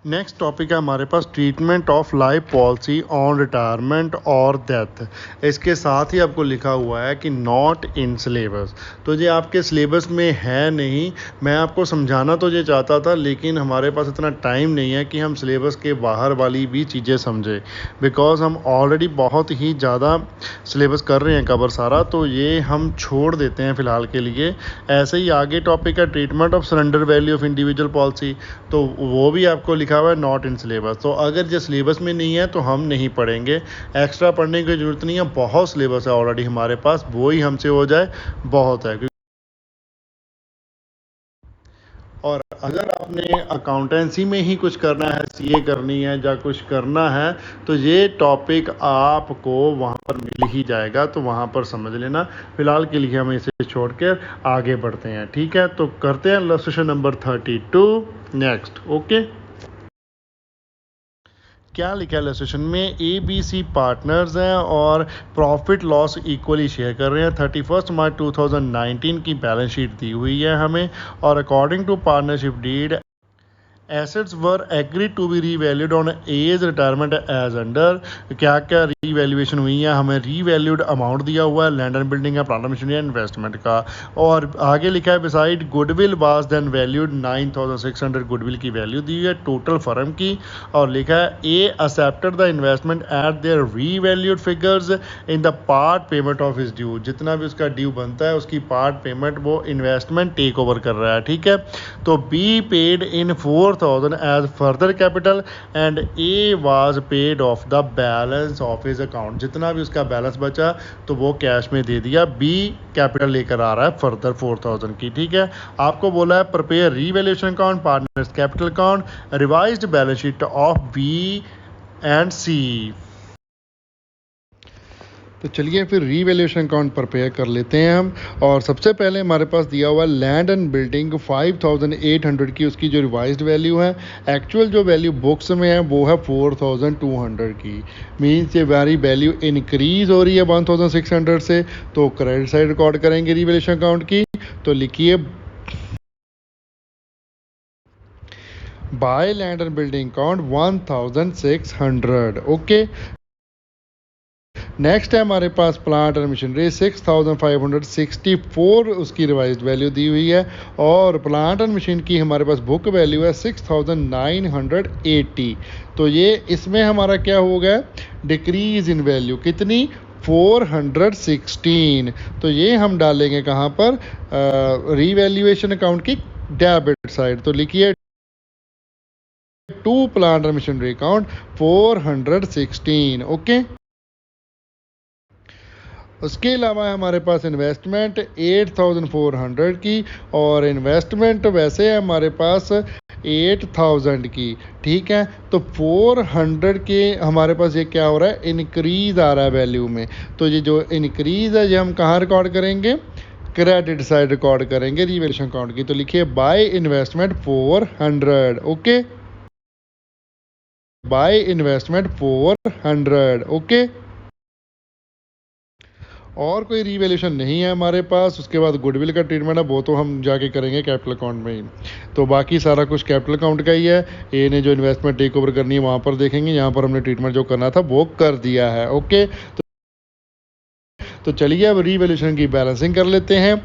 Next topic है हमारे पास treatment of life policy on retirement और डेथ। इसके साथ ही आपको लिखा हुआ है कि नॉट इन सिलेबस, तो ये आपके सिलेबस में है नहीं। मैं आपको समझाना तो ये चाहता था, लेकिन हमारे पास इतना टाइम नहीं है कि हम सिलेबस के बाहर वाली भी चीज़ें समझें, बिकॉज हम ऑलरेडी बहुत ही ज़्यादा सिलेबस कर रहे हैं कवर सारा, तो ये हम छोड़ देते हैं फ़िलहाल के लिए। ऐसे ही आगे टॉपिक है treatment of surrender value of individual policy, तो वो भी आपको लिखा हुआ है नॉट इन सिलेबस। तो अगर ये सिलेबस में नहीं है तो हम नहीं पढ़ेंगे, एक्स्ट्रा पढ़ने की ज़रूरत नहीं है, बहुत सिलेबस है ऑलरेडी हमारे पास, वो ही हमसे हो जाए बहुत है। और अगर आपने अकाउंटेंसी में ही कुछ करना है, सीए करनी है या कुछ करना है, तो ये टॉपिक आपको वहाँ पर मिल ही जाएगा, तो वहाँ पर समझ लेना। फिलहाल के लिए हम इसे छोड़कर आगे बढ़ते हैं, ठीक है। तो करते हैं इलस्ट्रेशन नंबर 32 नेक्स्ट। ओके, क्या लिखा है इलस्ट्रेशन में, ए बी सी पार्टनर्स हैं और प्रॉफिट लॉस इक्वली शेयर कर रहे हैं। 31 मार्च 2019 की बैलेंस शीट दी हुई है हमें, और according to partnership deed assets were agreed to be revalued on as retirement as under. क्या क्या रीवैल्यूएशन हुई है, हमें रीवैल्यूड अमाउंट दिया हुआ है, लैंड एंड बिल्डिंग है, प्लांट मशीनरी इन्वेस्टमेंट का। और आगे लिखा है beside goodwill was then valued 9600 goodwill की वैल्यू दी हुई है टोटल फर्म की। और लिखा है A accepted the investment at their revalued figures in the part payment of his due. जितना भी उसका ड्यू बनता है उसकी पार्ट पेमेंट वो इन्वेस्टमेंट टेक ओवर कर रहा है, ठीक है। तो B paid in 4000 as further capital and A was paid off the balance of his account। जितना भी उसका बैलेंस बचा तो वो कैश में दे दिया। बी कैपिटल लेकर आ रहा है फर्दर 4000 की, ठीक है। आपको बोला है prepare revaluation account, partners capital account, revised balance sheet of B and C. तो चलिए फिर रीवैल्यूएशन अकाउंट प्रिपेयर कर लेते हैं हम। और सबसे पहले हमारे पास दिया हुआ लैंड एंड बिल्डिंग 5800 की, उसकी जो रिवाइज्ड वैल्यू है, एक्चुअल जो वैल्यू बुक्स में है वो है 4200 की। मीन्स ये वेरी वैल्यू इंक्रीज हो रही है 1600 से, तो क्रेडिट साइड रिकॉर्ड करेंगे रीवैल्यूएशन अकाउंट की। तो लिखिए by land and building account 1600। Okay, next है हमारे पास प्लांट एंड मशीनरी 6564 उसकी रिवाइज्ड वैल्यू दी हुई है। और प्लांट एंड मशीन की हमारे पास बुक वैल्यू है 6980। तो ये इसमें हमारा क्या हो गया, डिक्रीज इन वैल्यू कितनी, 416। तो ये हम डालेंगे कहाँ पर, रीवैल्यूएशन अकाउंट की डेबिट साइड। तो लिखिए to plant and machinery account 416। Okay, उसके अलावा हमारे पास इन्वेस्टमेंट 8400 की, और इन्वेस्टमेंट वैसे है हमारे पास 8000 की, ठीक है। तो 400 के हमारे पास ये क्या हो रहा है, इनक्रीज आ रहा है वैल्यू में। तो ये जो इनक्रीज है ये हम कहाँ रिकॉर्ड करेंगे, क्रेडिट साइड रिकॉर्ड करेंगे रीवैल्यूएशन अकाउंट की। तो लिखिए by investment 400। Okay, by investment 400। Okay, और कोई रीवैल्यूएशन नहीं है हमारे पास। उसके बाद गुडविल का ट्रीटमेंट है, वो तो हम जाके करेंगे कैपिटल अकाउंट में ही। तो बाकी सारा कुछ कैपिटल अकाउंट का ही है। ए ने जो इन्वेस्टमेंट टेक ओवर करनी है वहाँ पर देखेंगे, यहाँ पर हमने ट्रीटमेंट जो करना था वो कर दिया है। ओके, तो चलिए अब रीवैल्यूएशन की बैलेंसिंग कर लेते हैं।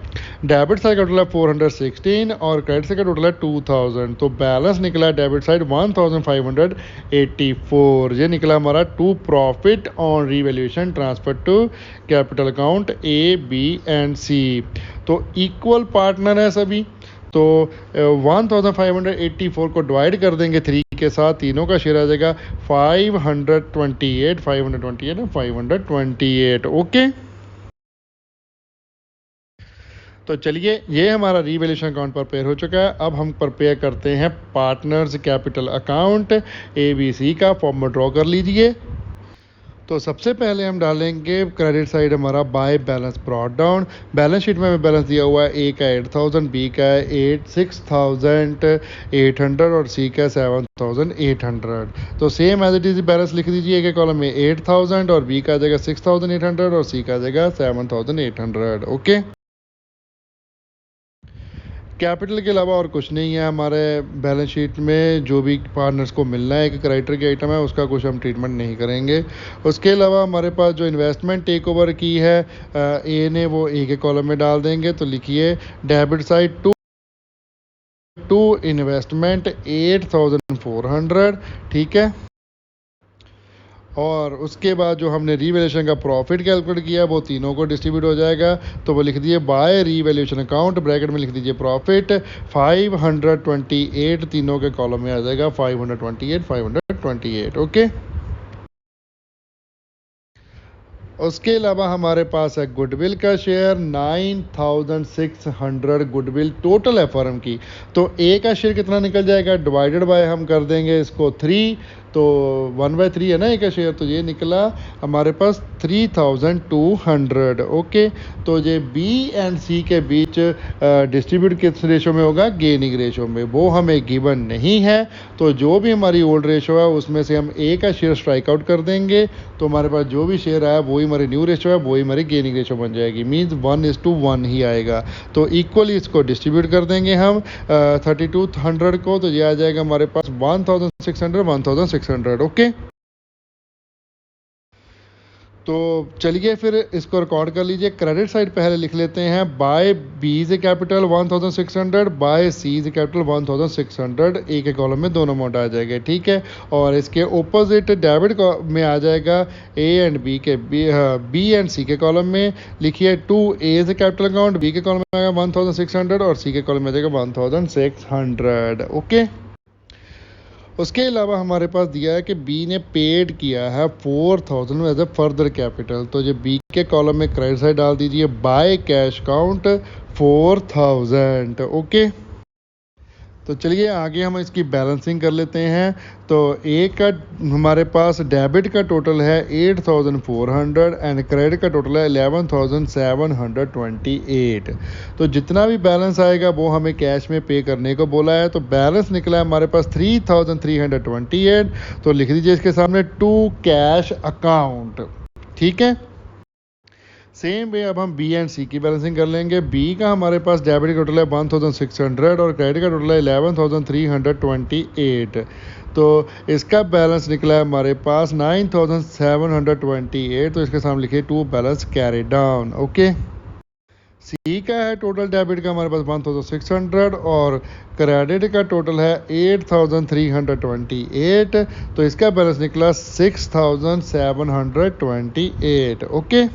डेबिट साइड का टोटल है 416 और क्रेडिट साइड का टोटल है 2000। तो बैलेंस निकला है डेबिट साइड 1584। ये निकला हमारा to profit on revaluation transfer to capital account A B and C. तो इक्वल पार्टनर है सभी। तो 1584 को डिवाइड कर देंगे 3 के साथ, तीनों का शेयर आ जाएगा 528 528 528। ओके, तो चलिए ये हमारा रीवैल्यूएशन अकाउंट प्रिपेयर हो चुका है। अब हम प्रिपेयर करते हैं पार्टनर्स कैपिटल अकाउंट ABC का। फॉर्म में ड्रॉ कर लीजिए। तो सबसे पहले हम डालेंगे क्रेडिट साइड हमारा by balance brought down. Balance sheet में हमें बैलेंस दिया हुआ है, ए का 8000, बी का 6800 और सी का 7800। तो same as it is balance लिख दीजिए। एक कॉलम में 8000 और बी का आ जाएगा 6800 और सी का आ जाएगा 7800। ओके, कैपिटल के अलावा और कुछ नहीं है हमारे बैलेंस शीट में। जो भी पार्टनर्स को मिलना है एक क्राइटर की आइटम है, उसका कुछ हम ट्रीटमेंट नहीं करेंगे। उसके अलावा हमारे पास जो इन्वेस्टमेंट टेक ओवर की है ए ने, वो ए के कॉलम में डाल देंगे। तो लिखिए डेबिट साइड टू इन्वेस्टमेंट 8400, ठीक है। और उसके बाद जो हमने रीवैल्यूएशन का प्रॉफिट कैलकुलेट किया वो तीनों को डिस्ट्रीब्यूट हो जाएगा। तो वो लिख दिए बाय रीवैल्यूएशन अकाउंट, ब्रैकेट में लिख दीजिए प्रॉफिट 528, तीनों के कॉलम में आ जाएगा 528, ओके। उसके अलावा हमारे पास है गुडविल का शेयर 9600 गुडविल टोटल है फर्म की। तो ए का शेयर कितना निकल जाएगा, डिवाइडेड बाय हम कर देंगे इसको 3, तो 1/3 है ना ए का शेयर, तो ये निकला हमारे पास 3200, ओके। तो ये बी एंड सी के बीच डिस्ट्रीब्यूट किस रेशो में होगा, गेनिंग रेशो में। वो हमें गिवन नहीं है, तो जो भी हमारी ओल्ड रेशो है उसमें से हम ए का शेयर स्ट्राइक आउट कर देंगे। तो हमारे पास जो भी शेयर आया वही हमारी न्यू रेशो है, वही हमारी गेनिंग रेशो बन जाएगी। मीन्स 1:1 ही आएगा। तो इक्वली इसको डिस्ट्रीब्यूट कर देंगे हम 3200 को। तो ये आ जाएगा हमारे पास 1600, ओके। तो चलिए फिर इसको रिकॉर्ड कर लीजिए। क्रेडिट साइड पहले लिख लेते हैं, by B's capital 1600, by C's capital 1600, A के कॉलम में दोनों अमाउंट आ जाएंगे, ठीक है। और इसके ओपोजिट डेबिट में आ जाएगा ए एंड बी के, बी एंड सी के कॉलम में लिखिए to A capital account, B के कॉलम में आएगा 1600 और सी के कॉलम में आ जाएगा 1600, ओके। उसके अलावा हमारे पास दिया है कि बी ने पेड किया है 4000 एज ए फर्दर कैपिटल। तो जो बी के कॉलम में क्रेडिट साइड डाल दीजिए बाय कैश काउंट 4000, ओके। तो चलिए आगे हम इसकी बैलेंसिंग कर लेते हैं। तो ए का हमारे पास डेबिट का टोटल है 8400 एंड क्रेडिट का टोटल है 11728। तो जितना भी बैलेंस आएगा वो हमें कैश में पे करने को बोला है। तो बैलेंस निकला है हमारे पास 3328। तो लिख दीजिए इसके सामने टू कैश अकाउंट, ठीक है। सेम वे अब हम बी एंड सी की बैलेंसिंग कर लेंगे। बी का हमारे पास डेबिट का टोटल है 1600 और क्रेडिट का टोटल है 11328। तो इसका बैलेंस निकला है हमारे पास 9728। तो इसके सामने लिखिए to balance carry down, okay. C का है टोटल डेबिट का हमारे पास 1600 और क्रेडिट का टोटल है 8328। तो इसका बैलेंस निकला 6728, ओके।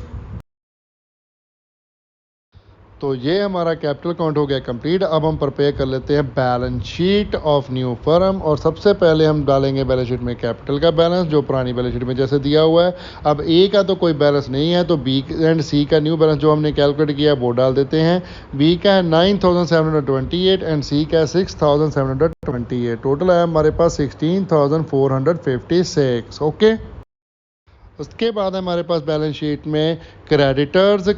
तो ये हमारा कैपिटल अकाउंट हो गया कंप्लीट। अब हम प्रिपेयर कर लेते हैं balance sheet of new firm. और सबसे पहले हम डालेंगे बैलेंस शीट में कैपिटल का बैलेंस, जो पुरानी बैलेंस शीट में जैसे दिया हुआ है। अब ए का तो कोई बैलेंस नहीं है, तो बी एंड सी का न्यू बैलेंस जो हमने कैलकुलेट किया वो डाल देते हैं। बी का है 9728 एंड सी का है 6728। टोटल है हमारे पास 16456, ओके। उसके बाद हमारे पास बैलेंस शीट में क्रेडिटर्स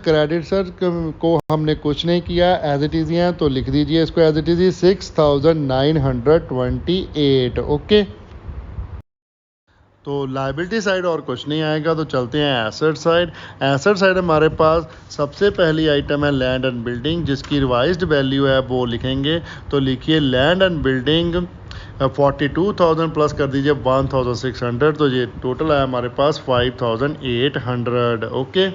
को हमने कुछ नहीं किया, एज इट इज़ हैं। तो लिख दीजिए इसको एज इट इज़ 6928, ओके। तो लाइबिलिटी साइड और कुछ नहीं आएगा। तो चलते हैं एसेट साइड। एसेट साइड हमारे पास सबसे पहली आइटम है लैंड एंड बिल्डिंग, जिसकी रिवाइज्ड वैल्यू है वो लिखेंगे। तो लिखिए लैंड एंड बिल्डिंग 42,000 प्लस कर दीजिए 1600। तो ये टोटल है हमारे पास 5800, ओके।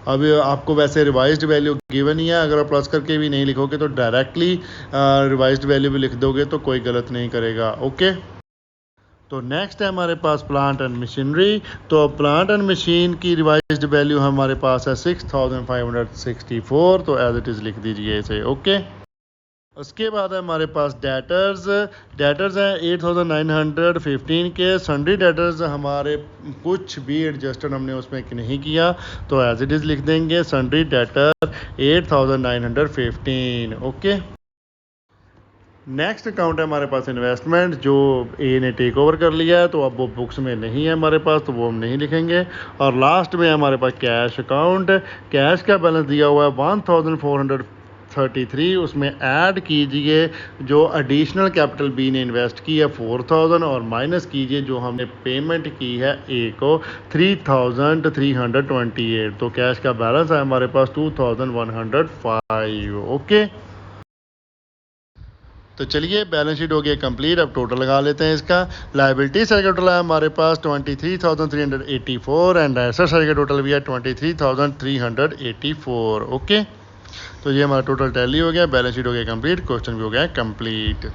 अब आपको वैसे रिवाइज्ड वैल्यू गिवन ही है, अगर आप प्लस करके भी नहीं लिखोगे तो डायरेक्टली रिवाइज्ड वैल्यू भी लिख दोगे तो कोई गलत नहीं करेगा, ओके। तो नेक्स्ट है हमारे पास प्लांट एंड मशीनरी। तो प्लांट एंड मशीन की रिवाइज्ड वैल्यू हमारे पास है 6564। तो एज इट इज़ लिख दीजिए इसे, ओके। उसके बाद है हमारे पास डेटर्स हैं 8915 के। सन्ड्री डेटर्स हमारे कुछ भी एडजस्टेड हमने उसमें नहीं किया, तो एज इट इज़ लिख देंगे sundry debtor 8915, okay. Next account है हमारे पास इन्वेस्टमेंट, जो ए ने टेक ओवर कर लिया है, तो अब वो बुक्स में नहीं है हमारे पास, तो वो हम नहीं लिखेंगे। और लास्ट में हमारे पास कैश अकाउंट। कैश का बैलेंस दिया हुआ है 1433। उसमें ऐड कीजिए जो एडिशनल कैपिटल बी ने इन्वेस्ट की है 4000 और माइनस कीजिए जो हमने पेमेंट की है ए को 3328। तो कैश का बैलेंस है हमारे पास 2105, ओके। तो चलिए बैलेंस शीट हो गया कंप्लीट। अब टोटल लगा लेते हैं इसका। लायबिलिटी साइड का टोटल है हमारे पास 23,384 एंड एसेट साइड का टोटल भी है 23,384। ओके, तो ये हमारा टोटल टैली हो गया, बैलेंस शीट हो गया कंप्लीट, क्वेश्चन भी हो गया कंप्लीट।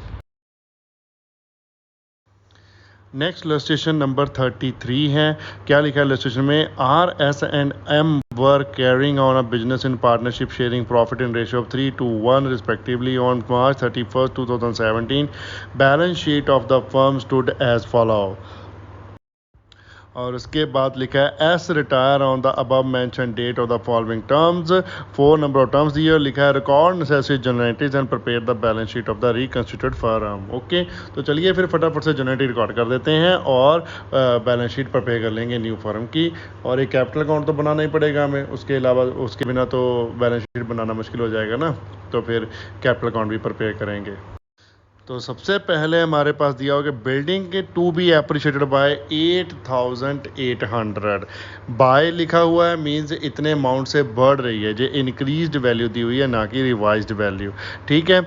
नेक्स्ट इलस्ट्रेशन नंबर 33 है। क्या लिखा है इलस्ट्रेशन में? R S and M were carrying on a business in partnership sharing profit in ratio of 3:1 respectively on March 31st 2017। Balance sheet of the firm stood as follow. और उसके बाद लिखा है S retire on the above mention date of the following terms. 4 number of terms दिए, लिखा है record necessary generative and prepare the balance sheet of the reconstituted firm. Okay, तो चलिए फिर फटाफट से जनरेटिव रिकॉर्ड कर देते हैं और बैलेंस शीट प्रिपेयर कर लेंगे न्यू फर्म की। और एक कैपिटल अकाउंट तो बनाना ही पड़ेगा हमें, उसके अलावा उसके बिना तो बैलेंस शीट बनाना मुश्किल हो जाएगा ना, तो फिर कैपिटल अकाउंट भी प्रिपेयर करेंगे। तो सबसे पहले हमारे पास दिया होगा बिल्डिंग के to be appreciated by 8,800। By लिखा हुआ है, मींस इतने अमाउंट से बढ़ रही है, जो इंक्रीज्ड वैल्यू दी हुई है, ना कि रिवाइज्ड वैल्यू। ठीक है,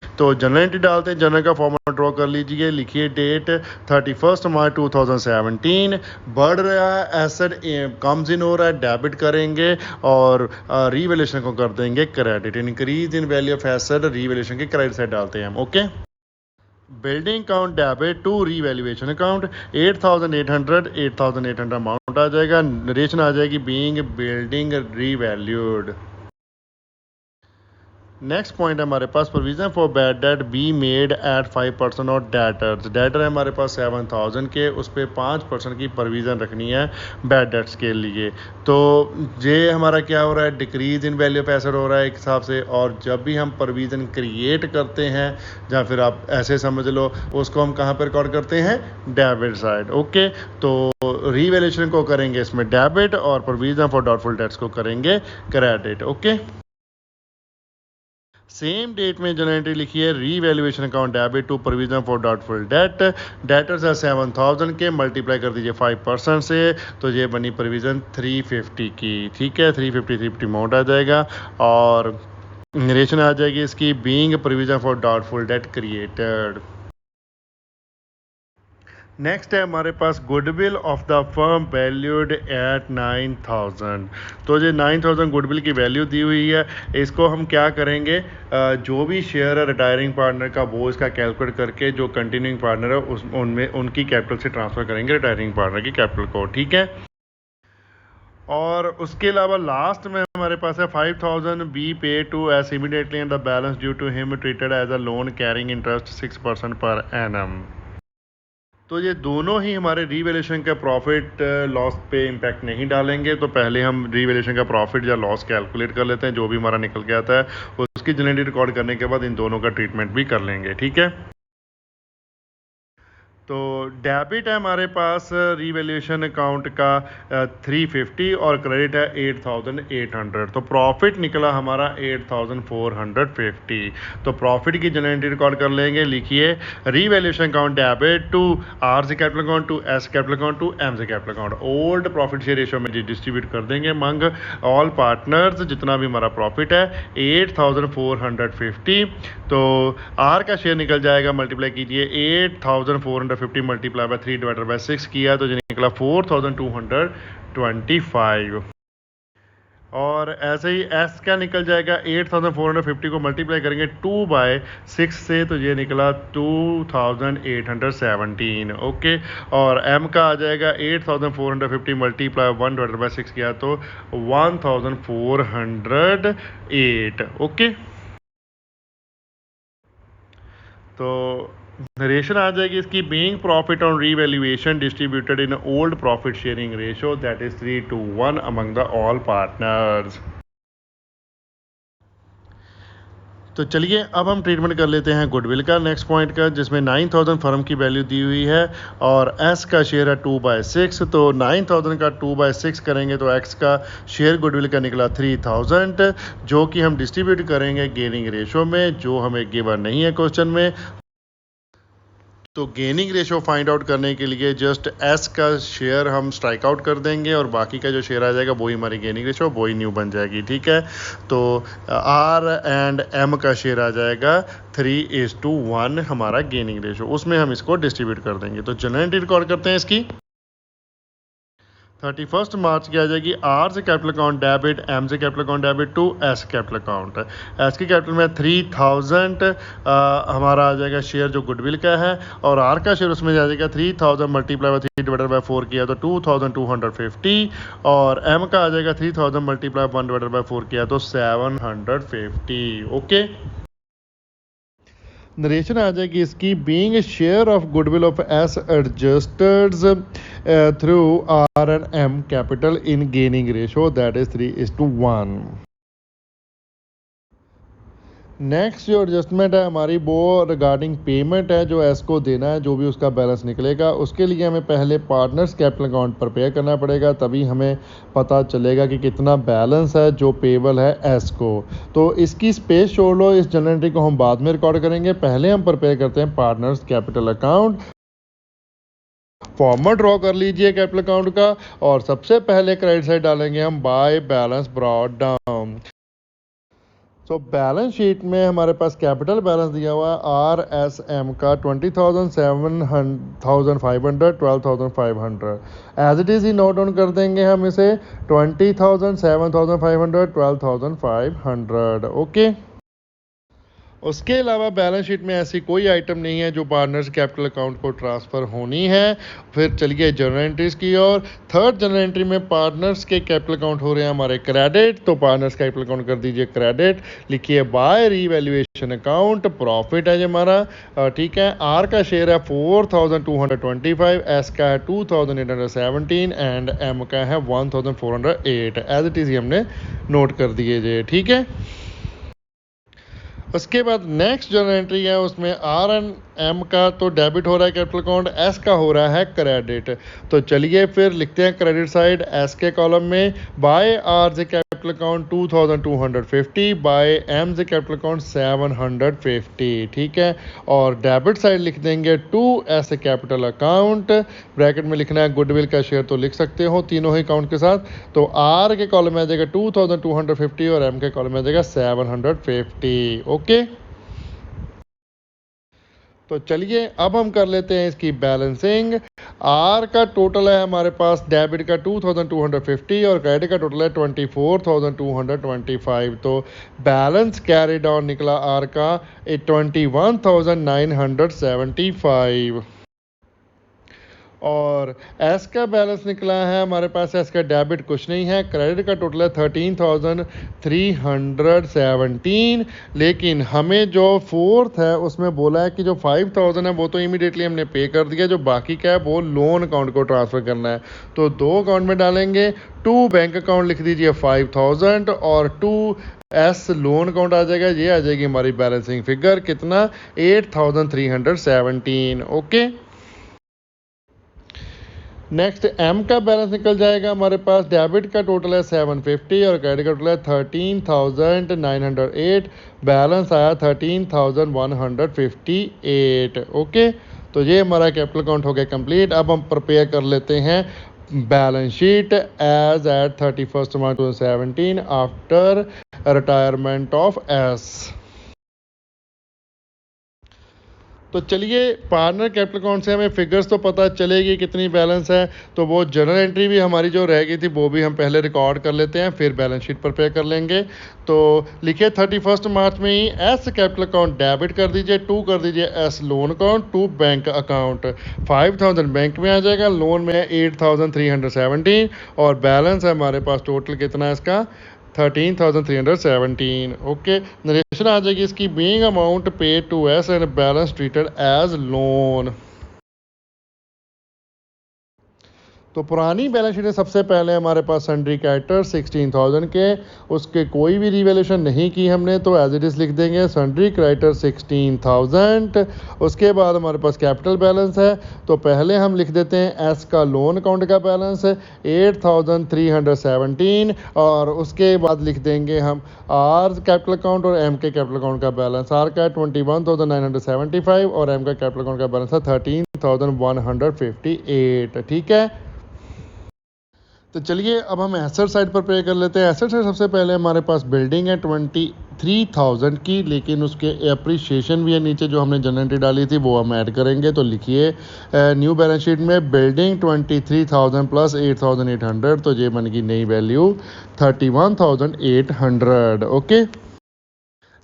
तो जनरल एंट्री डालते हैं। जनरल का फॉर्मेट ड्रॉ कर लीजिए, लिखिए डेट 31 मार्च 2017। बढ़ रहा है एसेट, कम्स इन हो रहा है, डेबिट करेंगे और रीवैल्यूएशन को कर देंगे credit. Increase in value of asset revaluation के क्रेडिट साइड डालते हैं हम। Okay, building account debit to revaluation account 8,800 amount आ जाएगा। नरेशन आ जाएगी being building revalued. Next point है हमारे पास provision for bad debt be made at 5% और डेटर्स। डेटर है हमारे पास 7,000 के, उस पर 5% की प्रोविज़न रखनी है बैड डेट्स के लिए। तो ये हमारा क्या हो रहा है, decrease in value of asset हो रहा है एक हिसाब से। और जब भी हम प्रोविज़न क्रिएट करते हैं, या फिर आप ऐसे समझ लो, उसको हम कहाँ पर रिकॉर्ड करते हैं, डेबिट साइड। ओके, तो रीवैल्यूएशन को करेंगे इसमें डेबिट और प्रोविजन फॉर डाउटफुल डेट्स को करेंगे क्रेडिट। ओके, सेम डेट में जनरल एंट्री लिखी है revaluation account debit to provision for doubtful debt. Debtors है 7,000 के, मल्टीप्लाई कर दीजिए 5% से, तो ये बनी प्रोविजन 350 की। ठीक है, 350 अमाउंट आ जाएगा और नरेशन आ जाएगी इसकी being provision for doubtful debt created. Next है हमारे पास goodwill of the firm valued at 9,000। तो जो 9,000 गुडविल की वैल्यू दी हुई है, इसको हम क्या करेंगे, जो भी शेयर है रिटायरिंग पार्टनर का, वो इसका कैलकुलेट करके जो कंटिन्यूइंग पार्टनर है उनमें उनकी कैपिटल से ट्रांसफ़र करेंगे रिटायरिंग पार्टनर की कैपिटल को। ठीक है, और उसके अलावा लास्ट में हमारे पास है 5,000 B pay to S immediately and the balance due to him treated as a loan carrying interest 6% per annum. तो ये दोनों ही हमारे रीवैल्यूएशन का प्रॉफिट लॉस पे इम्पैक्ट नहीं डालेंगे। तो पहले हम रीवैल्यूएशन का प्रॉफिट या लॉस कैलकुलेट कर लेते हैं, जो भी हमारा निकल के आता है उसकी जनरली रिकॉर्ड करने के बाद इन दोनों का ट्रीटमेंट भी कर लेंगे। ठीक है, तो डेबिट है हमारे पास रीवैल्यूएशन अकाउंट का 350 और क्रेडिट है 8,800। तो प्रॉफिट निकला हमारा 8,450। तो प्रॉफिट की जनरल रिकॉर्ड कर लेंगे, लिखिए revaluation account debit to R से capital account to S capital account to M से capital account. Old profit share ratio में डिस्ट्रीब्यूट कर देंगे मंग ऑल पार्टनर्स, जितना भी हमारा प्रॉफिट है 8,450। तो आर का शेयर निकल जाएगा, मल्टीप्लाई कीजिए 8,450 मल्टीप्लाई बाय 3/6 किया तो जो निकला 4,225। और ऐसे ही एस का निकल जाएगा 8,450 को मल्टीप्लाई करेंगे 2/6 से, तो ये निकला 2,817। ओके, और एम का आ जाएगा 8,450 मल्टीप्लाई 1/6 किया तो 1,408। ओके, तो नरेशन आ जाएगी इसकी being profit on revaluation distributed in old profit sharing ratio that is 3:1 among the all partners. तो चलिए अब हम ट्रीटमेंट कर लेते हैं गुडविल का नेक्स्ट पॉइंट का, जिसमें 9,000 फर्म की वैल्यू दी हुई है और एस का शेयर है 2/6। तो 9,000 का 2/6 करेंगे तो एक्स का शेयर गुडविल का निकला 3,000, जो कि हम डिस्ट्रीब्यूट करेंगे गेयरिंग रेशियो में, जो हमें गिवन नहीं है क्वेश्चन में। तो गेनिंग रेशो फाइंड आउट करने के लिए जस्ट एस का शेयर हम स्ट्राइक आउट कर देंगे और बाकी का जो शेयर आ जाएगा वही हमारी गेनिंग रेशो वही न्यू बन जाएगी। ठीक है, तो आर एंड एम का शेयर आ जाएगा 3:1 हमारा गेनिंग रेशो, उसमें हम इसको डिस्ट्रीब्यूट कर देंगे। तो जनरल एंट्री रिकॉर्ड करते हैं इसकी। 31 मार्च की आ जाएगी आर से कैपिटल अकाउंट डेबिट, एम से capital account debit to S capital account. S की कैपिटल में 3000 हमारा आ जाएगा शेयर जो गुडविल का है, और आर का शेयर उसमें आ जाएगा 3000 मल्टीप्लाई बाई 3 डिवाइडेड बाई 4 किया तो 2250, और एम का आ जाएगा 3000 मल्टीप्लाई 1 डिवाइडेड बाई 4 किया तो 750। ओके, नरेशन आ जाएगी इसकी। Being share of goodwill of S adjusted through R and M capital in gaining ratio that is 3:1। Next जो एडजस्टमेंट है हमारी वो रिगार्डिंग पेमेंट है जो एस को देना है, जो भी उसका बैलेंस निकलेगा उसके लिए हमें पहले पार्टनर्स कैपिटल अकाउंट प्रिपेयर करना पड़ेगा, तभी हमें पता चलेगा कि कितना बैलेंस है जो पेबल है एस को। तो इसकी स्पेस छोड़ लो, इस जनरल एंट्री को हम बाद में रिकॉर्ड करेंगे। पहले हम प्रिपेयर करते हैं partners capital account. Format draw कर लीजिए कैपिटल अकाउंट का, और सबसे पहले क्रेडिट साइड डालेंगे हम बाय बैलेंस ब्रॉट डाउन। तो बैलेंस शीट में हमारे पास कैपिटल बैलेंस दिया हुआ है आर एस एम का 20,000, 7,500, 12,500। एज इट इज़ ही नोट डाउन कर देंगे हम इसे 20,000, 7,500, 12,500। ओके, उसके अलावा बैलेंस शीट में ऐसी कोई आइटम नहीं है जो पार्टनर्स कैपिटल अकाउंट को ट्रांसफ़र होनी है। फिर चलिए जनरल एंट्रीज की और। थर्ड जनरल एंट्री में पार्टनर्स के कैपिटल अकाउंट हो रहे हैं हमारे क्रेडिट, तो पार्टनर्स कैपिटल अकाउंट कर दीजिए क्रेडिट। लिखिए बाय रीवैल्यूएशन अकाउंट, प्रॉफिट है ये हमारा। ठीक है, आर का शेयर है 4,225, एस का है 2,817 एंड एम का है 1,408। एज इट इज़ हमने नोट कर दिए जे। ठीक है, उसके बाद नेक्स्ट जनरल एंट्री है उसमें आर एंड एम का तो डेबिट हो रहा है कैपिटल अकाउंट, एस का हो रहा है क्रेडिट। तो चलिए फिर लिखते हैं क्रेडिट साइड एस के कॉलम में बाय आर से कैपिटल अकाउंट 2,250, बाय एम से कैपिटल अकाउंट 750। ठीक है, और डेबिट साइड लिख देंगे to S capital account. Bracket में लिखना है गुडविल का शेयर तो लिख सकते हो तीनों ही अकाउंट के साथ। तो आर के कॉलम में आ जाएगा 2,250 और एम के कॉलम में आ जाएगा 750। ओके, तो चलिए अब हम कर लेते हैं इसकी बैलेंसिंग। आर का टोटल है हमारे पास डेबिट का 2,250 और क्रेडिट का टोटल है 24,225। तो बैलेंस कैरिड ऑन निकला आर का 21,975, और एस का बैलेंस निकला है हमारे पास, एस का डेबिट कुछ नहीं है, क्रेडिट का टोटल है 13,317। लेकिन हमें जो फोर्थ है उसमें बोला है कि जो 5,000 है वो तो इमीडिएटली हमने पे कर दिया, जो बाकी का है वो लोन अकाउंट को ट्रांसफ़र करना है। तो दो अकाउंट में डालेंगे, टू बैंक अकाउंट लिख दीजिए 5,000 और टू एस लोन अकाउंट आ जाएगा। ये आ जाएगी हमारी बैलेंसिंग फिगर कितना 8,317। ओके, नेक्स्ट एम का बैलेंस निकल जाएगा हमारे पास, डेबिट का टोटल है 750 और क्रेडिट का टोटल है 13,908। बैलेंस आया 13,158। ओके, तो ये हमारा कैपिटल अकाउंट हो गया कंप्लीट। अब हम प्रिपेयर कर लेते हैं balance sheet as at 31 March 2017 after retirement of S. तो चलिए पार्टनर कैपिटल अकाउंट से हमें फिगर्स तो पता चलेगी कितनी बैलेंस है, तो वो जनरल एंट्री भी हमारी जो रह गई थी वो भी हम पहले रिकॉर्ड कर लेते हैं, फिर बैलेंस शीट प्रिपेयर कर लेंगे। तो लिखिए 31 मार्च में ही एस कैपिटल अकाउंट डेबिट कर दीजिए, टू कर दीजिए S loan account, to bank account. 5,000 bank में आ जाएगा, लोन में 8,317 और बैलेंस है हमारे पास टोटल कितना है इसका 13,317। ओके, नरेशन आ जाएगी इसकी being amount paid to S and balance treated as loan. तो पुरानी बैलेंस शीट में सबसे पहले हमारे पास सन्ड्री क्रेडिटर 16,000 के, उसके कोई भी रिवैल्यूएशन नहीं की हमने, तो एज इट इज़ लिख देंगे सन्ड्री क्रेडिटर 16,000। उसके बाद हमारे पास कैपिटल बैलेंस है, तो पहले हम लिख देते हैं एस का लोन अकाउंट का बैलेंस 8,317, और उसके बाद लिख देंगे हम आर कैपिटल अकाउंट और एम के कैपिटल अकाउंट का बैलेंस। आर का 21,975 और एम का कैपिटल अकाउंट का बैलेंस है 13,158। ठीक है, तो चलिए अब हम एसेट साइड पर पे कर लेते हैं। एसेट साइड सबसे पहले हमारे पास बिल्डिंग है 23,000 की, लेकिन उसके एप्रिसिएशन भी है नीचे जो हमने जनरल एंट्री डाली थी वो हम ऐड करेंगे। तो लिखिए न्यू बैलेंस शीट में बिल्डिंग 23,000 प्लस 8,800, तो ये बन गई नई वैल्यू 31,800। ओके,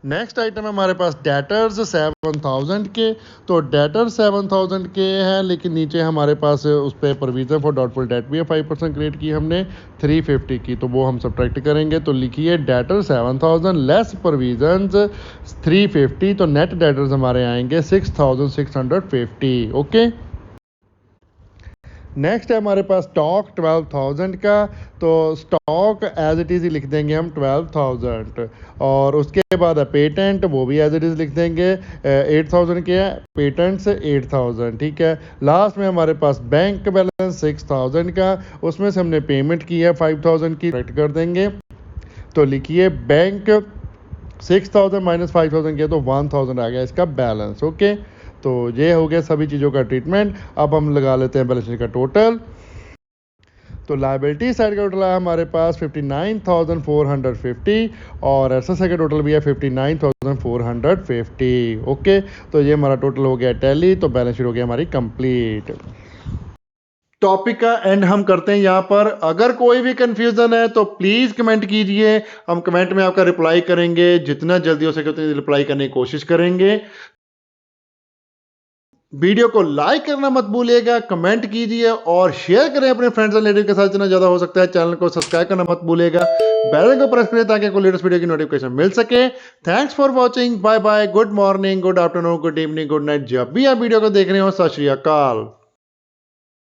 नेक्स्ट आइटम है हमारे पास डेटर्स 7,000 के, तो डेटर 7,000 के हैं, लेकिन नीचे हमारे पास उस पर प्रोविजन फॉर डाउटफुल डेट भी है 5% क्रिएट की हमने 350 की, तो वो हम सब्ट्रैक्ट करेंगे। तो लिखिए डेटर 7,000 लेस प्रोविजन 350, तो नेट डेटर्स हमारे आएंगे 6,650। ओके, नेक्स्ट है हमारे पास स्टॉक 12,000 का, तो स्टॉक एज इट इज़ ही लिख देंगे हम 12,000, और उसके बाद है पेटेंट, वो भी एज इट इज़ लिख देंगे 8,000 के है, पेटेंट्स 8,000। ठीक है, लास्ट में हमारे पास बैंक बैलेंस 6,000 का, उसमें से हमने पेमेंट की है 5,000 की, करेक्ट कर देंगे। तो लिखिए बैंक 6,000 माइनस 5,000 किया तो 1,000 आ गया इसका बैलेंस। ओके, तो ये हो गया सभी चीज़ों का ट्रीटमेंट। अब हम लगा लेते हैं बैलेंस शीट का टोटल। तो लाइबिलिटी साइड का टोटल है हमारे पास 59,450, और एसेट साइड का टोटल भी है 59,450। ओके, तो ये हमारा टोटल हो गया टैली, तो बैलेंस शीट हो गया हमारी कंप्लीट। टॉपिक का एंड हम करते हैं यहाँ पर। अगर कोई भी कंफ्यूजन है तो प्लीज़ कमेंट कीजिए, हम कमेंट में आपका रिप्लाई करेंगे, जितना जल्दी हो सके उतनी रिप्लाई करने की कोशिश करेंगे। वीडियो को लाइक करना मत भूलिएगा, कमेंट कीजिए और शेयर करें अपने फ्रेंड्स एंड रिलेटिव के साथ जितना ज़्यादा हो सकता है। चैनल को सब्सक्राइब करना मत भूलिएगा, बेल आइकन को प्रेस करें ताकि कोई लेटेस्ट वीडियो की नोटिफिकेशन मिल सके। Thanks for watching, bye bye, good morning, good afternoon, good evening, good night, जब भी आप वीडियो को देख रहे हो। सत श्री अकाल।